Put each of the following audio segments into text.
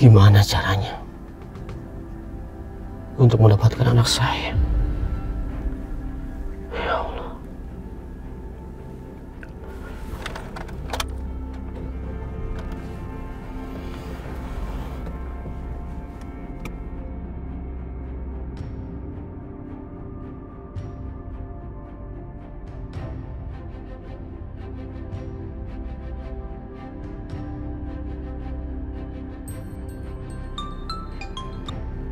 Gimana caranya untuk mendapatkan anak saya? Ya Allah.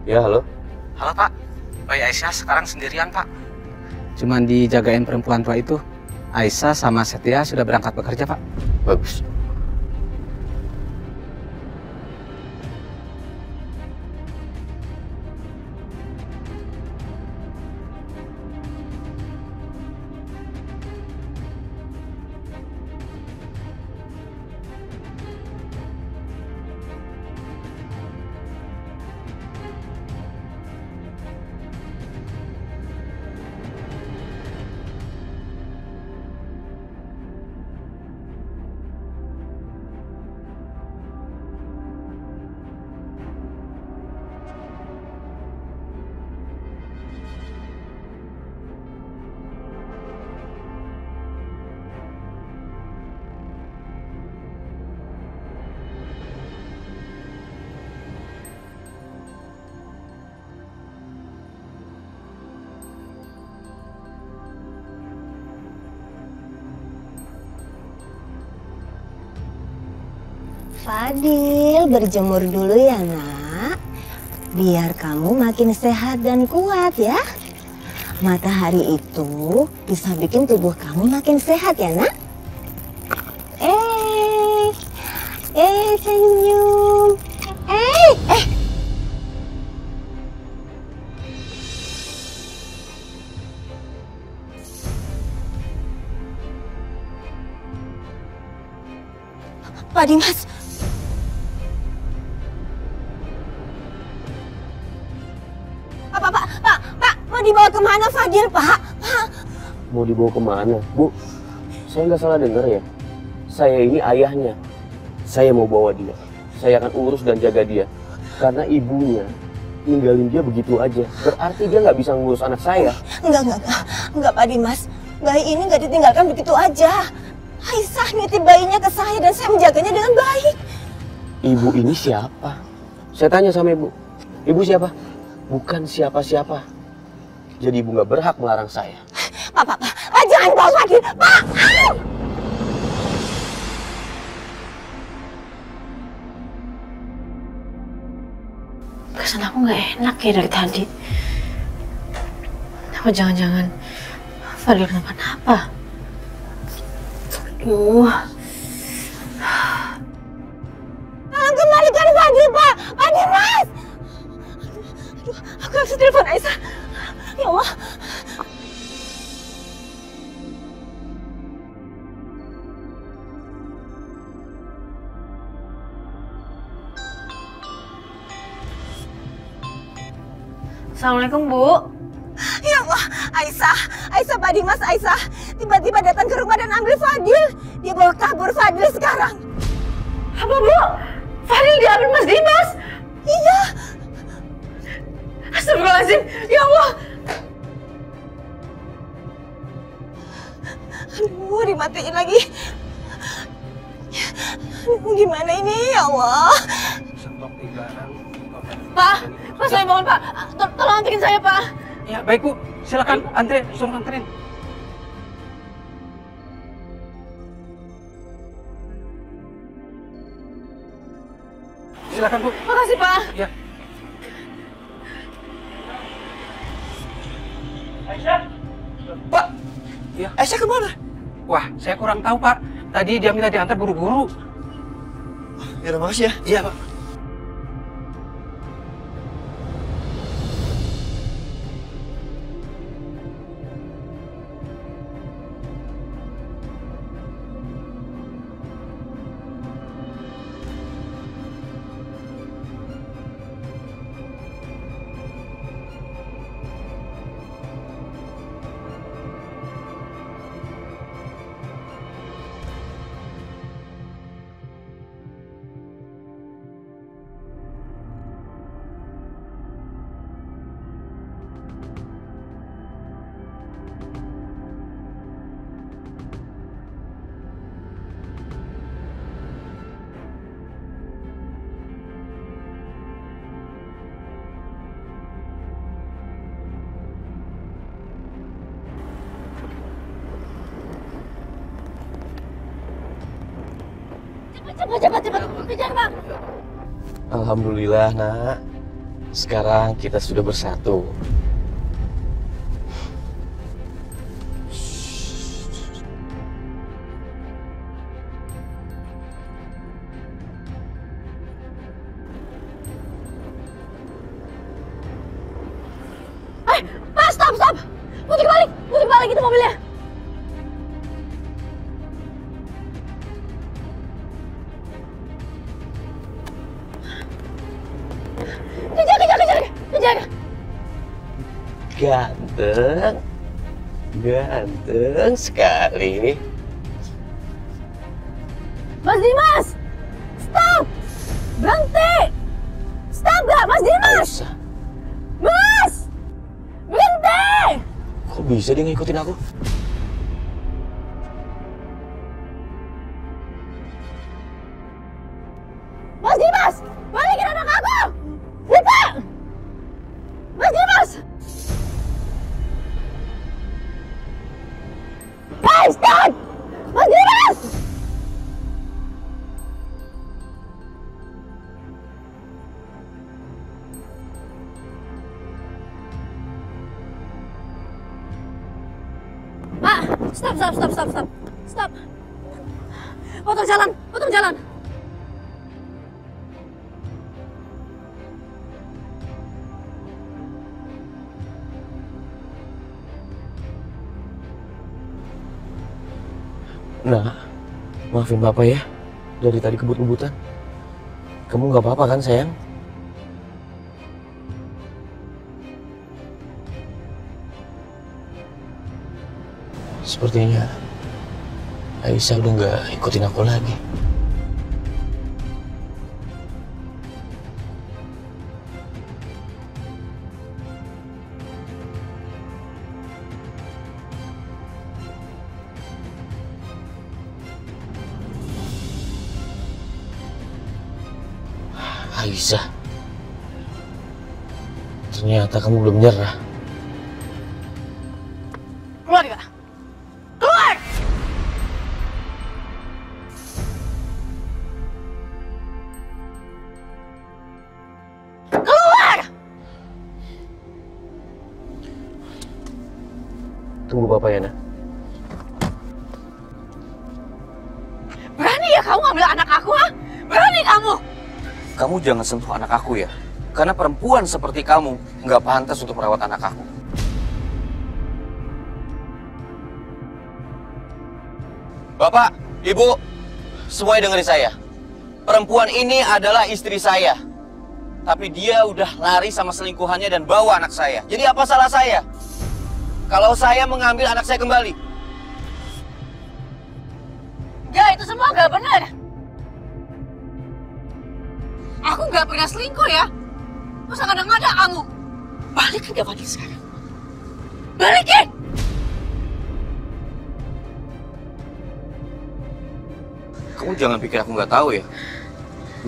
Ya, halo. Halo Pak, Bayi Aisyah sekarang sendirian Pak. Cuman dijagain perempuan tua itu. Aisyah sama Setia sudah berangkat bekerja Pak. Bagus. Fadil, berjemur dulu ya nak, biar kamu makin sehat dan kuat ya. Matahari itu bisa bikin tubuh kamu makin sehat ya nak. Senyum. Pak Dimas. Pak, mau dibawa kemana Fadil, Pak? Mau dibawa kemana? Bu, saya nggak salah dengar ya? Saya ini ayahnya. Saya mau bawa dia. Saya akan urus dan jaga dia. Karena ibunya ninggalin dia begitu aja. Berarti dia nggak bisa ngurus anak saya. Enggak Pak Dimas. Bayi ini nggak ditinggalkan begitu aja. Aisyah nitip bayinya ke saya dan saya menjaganya dengan baik. Ibu ini siapa? Saya tanya sama ibu. Ibu siapa? Bukan siapa-siapa. Jadi ibu nggak berhak melarang saya. Pak, jangan bawa Fadil, Pak! Perasaan aku nggak enak ya dari tadi. Apa jangan-jangan Fadil kenapa-napa? Aduh. Tolong kembalikan Fadil, Pak! Pak Dimas! Aduh, aku harus telepon Aisyah. Ya Allah. Assalamualaikum Bu. Ya Allah, Aisyah Pak Dimas, Aisyah tiba-tiba datang ke rumah dan ambil Fadil. Dia bawa kabur Fadil sekarang. Apa Bu? Fadil diambil Mas Dimas? Iya. Astagfirullahaladzim, ya Allah. Aduh, dimatiin lagi. Aduh, gimana ini ya Allah? Pak, saya mohon Pak, tolong anterin saya Pak. Ya baik Bu, silakan antre, suruh anterin. Silakan Bu. Makasih Pak. Ya. Aisyah? Pak. Ya. Aisyah kemana? Wah, saya kurang tahu Pak. Tadi dia minta diantar buru-buru. Ya udah, makasih ya. Iya Pak. Cepat, kejar Bang. Alhamdulillah, Nak. Sekarang kita sudah bersatu. Mas, stop. Putar balik itu mobilnya. Kejar. Ganteng sekali. Mas Dimas, stop, berhenti. Stop gak, Mas Dimas? Aisyah, Mas, berhenti. kok bisa dia ngikutin aku? Mas Dimas, balikin anak aku. Rita, Mas Dimas. Hey, stop, Mas Dimas. Stop. Potong jalan. Nah, maafin Bapak ya. Dari tadi kebut-kebutan. Kamu nggak apa-apa kan, sayang? Sepertinya Aisyah udah nggak ikutin aku lagi. Aisyah, ternyata kamu belum nyerah. Keluar gak? Keluar! Keluar! Tunggu Bapak ya, Nak. Berani ya kamu ngambil anak aku, ha? Berani kamu? Kamu jangan sentuh anak aku ya. Karena perempuan seperti kamu nggak pantas untuk merawat anak aku. Bapak, Ibu, semuanya dengerin saya. Perempuan ini adalah istri saya. Tapi dia udah lari sama selingkuhannya dan bawa anak saya. Jadi apa salah saya? Kalau saya mengambil anak saya kembali. Ya itu semua gak benar. Aku gak pernah selingkuh ya. Masa ngada-ngada kamu? Balikin ke Fadil sekarang. Balikin! Kamu jangan pikir aku nggak tahu ya.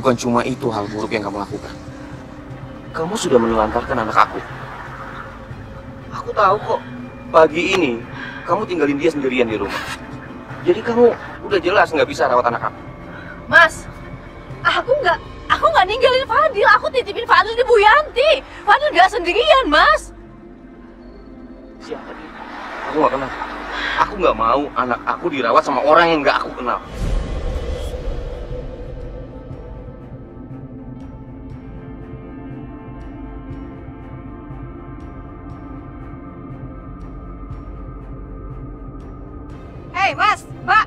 Bukan cuma itu hal buruk yang kamu lakukan. Kamu sudah menelantarkan anak aku. Aku tahu kok. Pagi ini kamu tinggalin dia sendirian di rumah. Jadi kamu udah jelas nggak bisa rawat anak aku. Mas, aku nggak ninggalin Fadil. Aku titipin Fadil di Bu Yanti. Fadil nggak sendirian, Mas. Siapa dia? Aku nggak kenal. Aku nggak mau anak aku dirawat sama orang yang nggak aku kenal. Hei, Mas, Mbak.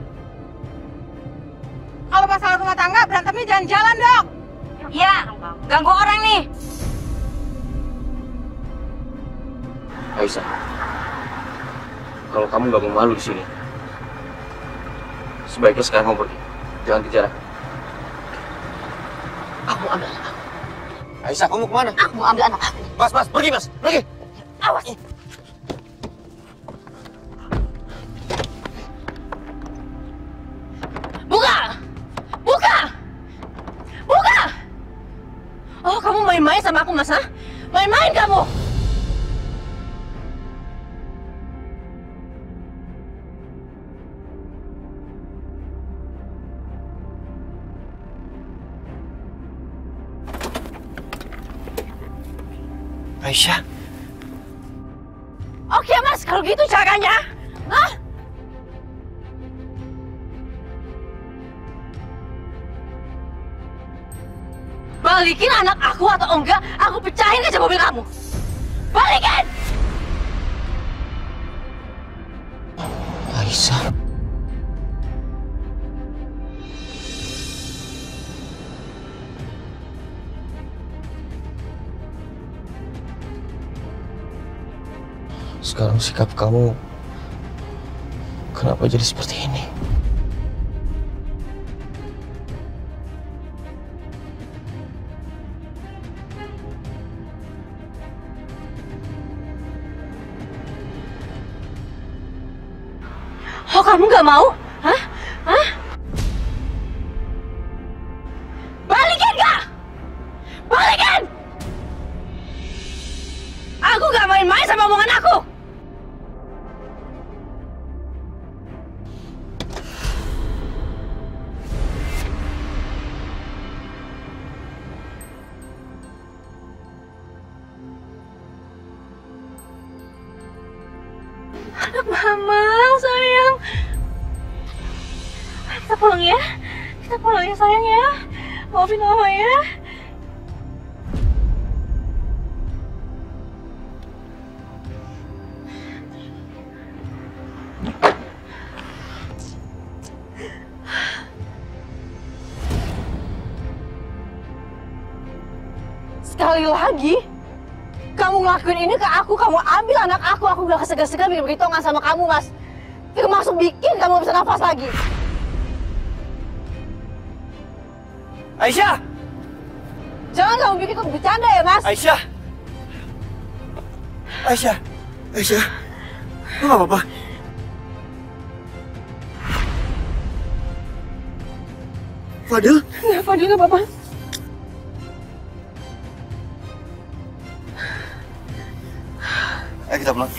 Kalau masalah rumah tangga, berantemnya jalan-jalan dong. Iya, ganggu orang nih. Aisyah, kalau kamu nggak mau malu di sini, sebaiknya sekarang kamu pergi. Jangan bicara. Aku mau ambil anak aku. Aisyah, kamu kemana? Aku mau ambil anak aku. Mas, pergi mas, pergi. Awas. Buka! Oh, kamu main-main sama aku, Mas, ha? Main-main kamu! Aisyah. Oke Mas, kalau gitu caranya. Hah? Balikin anak aku atau enggak, aku pecahin kaca mobil kamu. Balikin! Aisyah. Sekarang sikap kamu kenapa jadi seperti ini? Oh, kamu nggak mau? Hah? Hah? Balikin nggak? Balikin! Aku nggak main-main sama omongan aku. Anak mama, sayang. Kita pulang ya. Kita pulang ya, sayang ya. Maafin mama ya. Sekali lagi kamu ngelakuin ini ke aku, kamu ambil anak aku gak segan-segan bikin perhitungan sama kamu, Mas. Termasuk bikin kamu bisa nafas lagi. Aisyah! Jangan kamu bikin aku bercanda ya, Mas. Aisyah! Aisyah! Aisyah! Lu gak apa-apa? Fadil? Nggak, Fadil nggak apa-apa. Ayo kita pulang.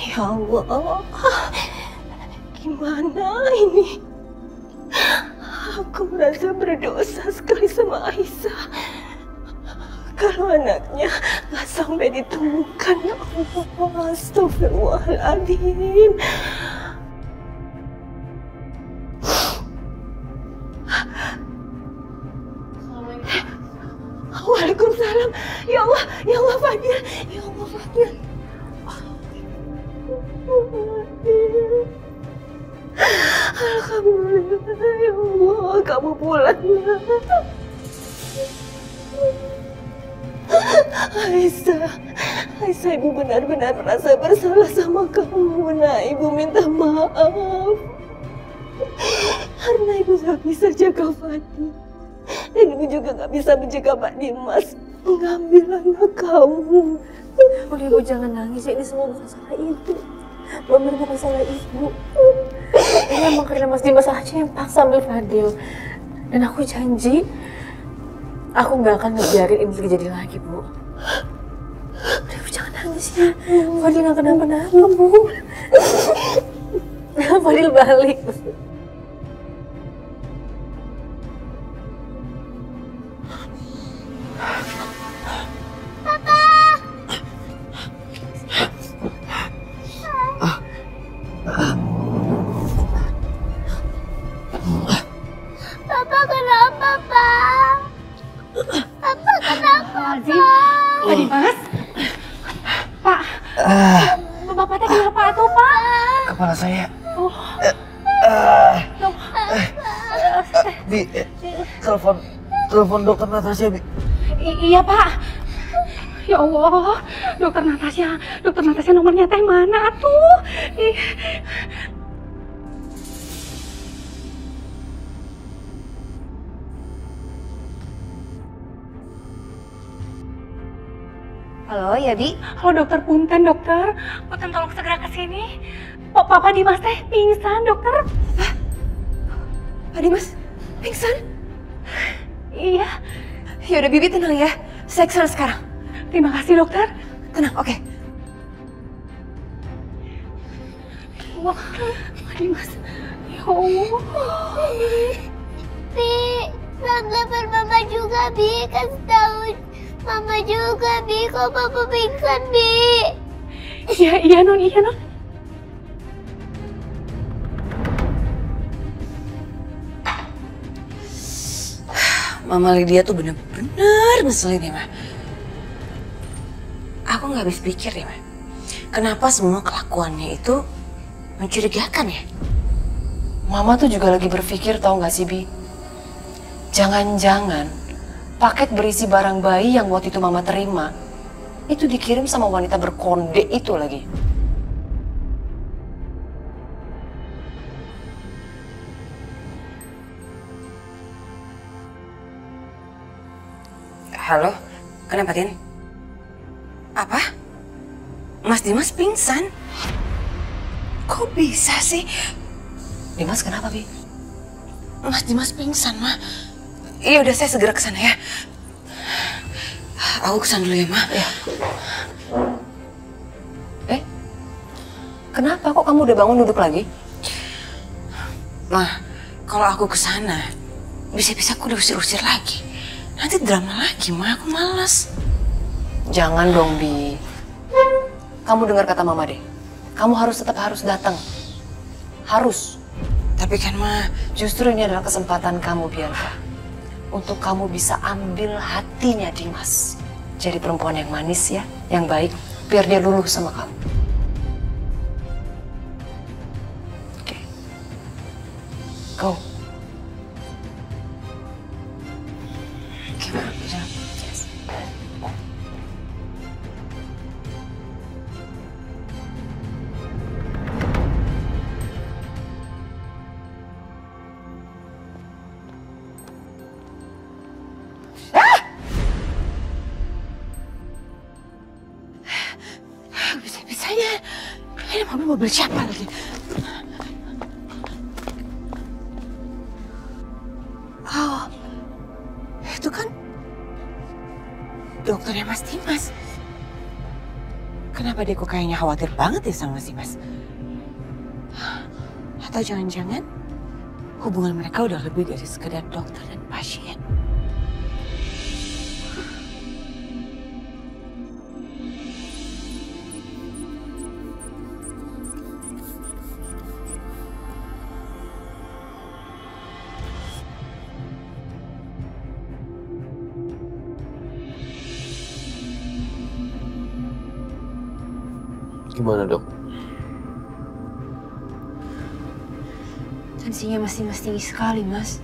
Ya Allah, gimana ini? Aku merasa berdosa sekali sama Aisyah. Kalau anaknya nggak sampai ditemukan, ya Allah, astagfirullahaladzim. Waalaikumsalam. Ya Allah Fadil, ya Allah Fadil. Alhamdulillah, ya Allah, kamu pulang. Aisyah, ibu benar-benar merasa bersalah sama kamu. Nah, ibu minta maaf. Karena ibu gak bisa jaga Fadil. Dan ibu juga gak bisa menjaga Pak Dimas mengambil anak kamu. Udah ibu jangan nangis, ini semua bukan salah ibu. Benar-benar salah ibu. Ini emang karena Mas Dimas aja yang paksa ambil Fadil. Dan aku janji, aku nggak akan ngebiarin ini terjadi lagi, Bu. Udah ibu jangan nangis ya. Fadil nggak kenapa-napa, Bu. Fadil balik. Pak Dimas? Pak? Bapak tadi kenapa tuh, Pak? Kepala saya. Bi, telepon dokter Natasha, Bi. Iya, Pak. Ya Allah, dokter Natasha nomornya teh mana tuh? Ih. Halo, ya Bi? Halo dokter, punten dokter. Punten tolong segera ke sini. Papa Dimas teh pingsan, dokter. Hah? Pak Dimas? Pingsan? Iya. Ya udah Bibi tenang ya. Saya kesana sekarang. Terima kasih dokter. Tenang, oke. Wah, Pak Dimas. Ya Allah. Bi, telepon Mama juga, Bi. Kasih tahu Mama juga, Bi. Kok Papa pingsan, Bi? Iya non. Mama Lydia tuh bener-bener ngeselin ya, Ma. Aku nggak habis pikir ya, Ma. Kenapa semua kelakuannya itu mencurigakan ya? Mama tuh juga lagi berpikir, tahu nggak sih, Bi? Jangan-jangan paket berisi barang bayi yang waktu itu Mama terima itu dikirim sama wanita berkonde itu lagi. Halo, kenapa, Tin? Apa? Mas Dimas pingsan? Kok bisa sih? Dimas kenapa, Bi? Mas Dimas pingsan, Ma. Iya udah, saya segera kesana ya. Aku kesana dulu ya, Ma. Ya. Kenapa kok kamu udah bangun duduk lagi? Ma, kalau aku kesana, bisa-bisa aku diusir-usir lagi. Nanti drama lagi, Ma. Aku malas. Jangan dong, Bi. Kamu dengar kata Mama deh. Kamu tetap harus datang. Harus. Tapi kan, Ma, Justru ini adalah kesempatan kamu, Bianca. Untuk kamu bisa ambil hatinya Dimas. Jadi perempuan yang manis ya, yang baik. Biar dia luluh sama kamu. Oke. Go. oke, Ma. Udah. Yes. Bisa-bisanya ini mobil siapa lagi? Oh, itu kan dokternya Mas Dimas. Kenapa dia kok kayaknya khawatir banget ya sama Mas Dimas? Atau jangan-jangan hubungan mereka udah lebih dari sekedar dokter dan pasien? Gimana, Dok? Tensinya masih tinggi sekali, Mas.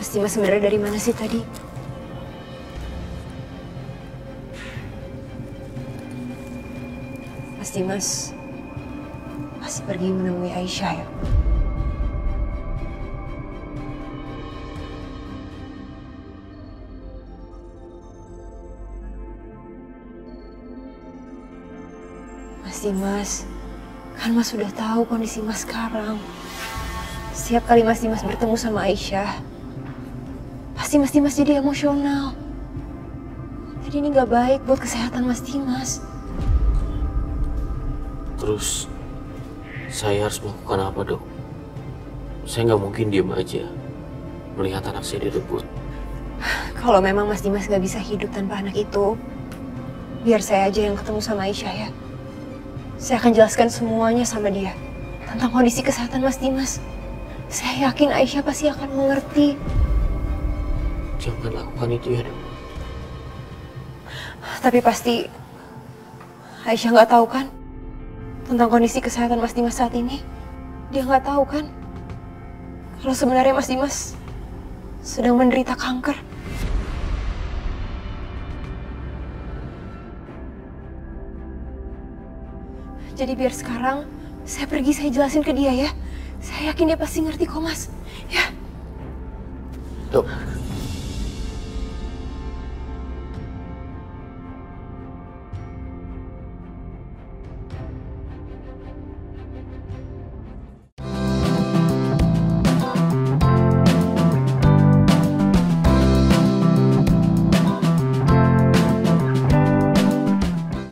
Mas Dimas sebenarnya dari mana sih tadi? Mas Dimas masih pergi menemui Aisyah ya? Mas Dimas, kan Mas sudah tahu kondisi Mas sekarang. Setiap kali Mas Dimas bertemu sama Aisyah, pasti Mas Dimas jadi emosional. Jadi ini nggak baik buat kesehatan Mas Dimas. Terus saya harus melakukan apa, Dok? Saya nggak mungkin diam aja melihat anak saya direbut. Kalau memang Mas Dimas nggak bisa hidup tanpa anak itu, biar saya aja yang ketemu sama Aisyah ya. Saya akan jelaskan semuanya sama dia tentang kondisi kesehatan Mas Dimas. Saya yakin Aisyah pasti akan mengerti. Jangan lakukan itu ya, Dok. Tapi pasti Aisyah nggak tahu kan tentang kondisi kesehatan Mas Dimas saat ini. Dia nggak tahu kan kalau sebenarnya Mas Dimas sedang menderita kanker. Jadi biar sekarang saya pergi, saya jelasin ke dia ya. Saya yakin dia pasti ngerti kok, Mas. Ya. Dok,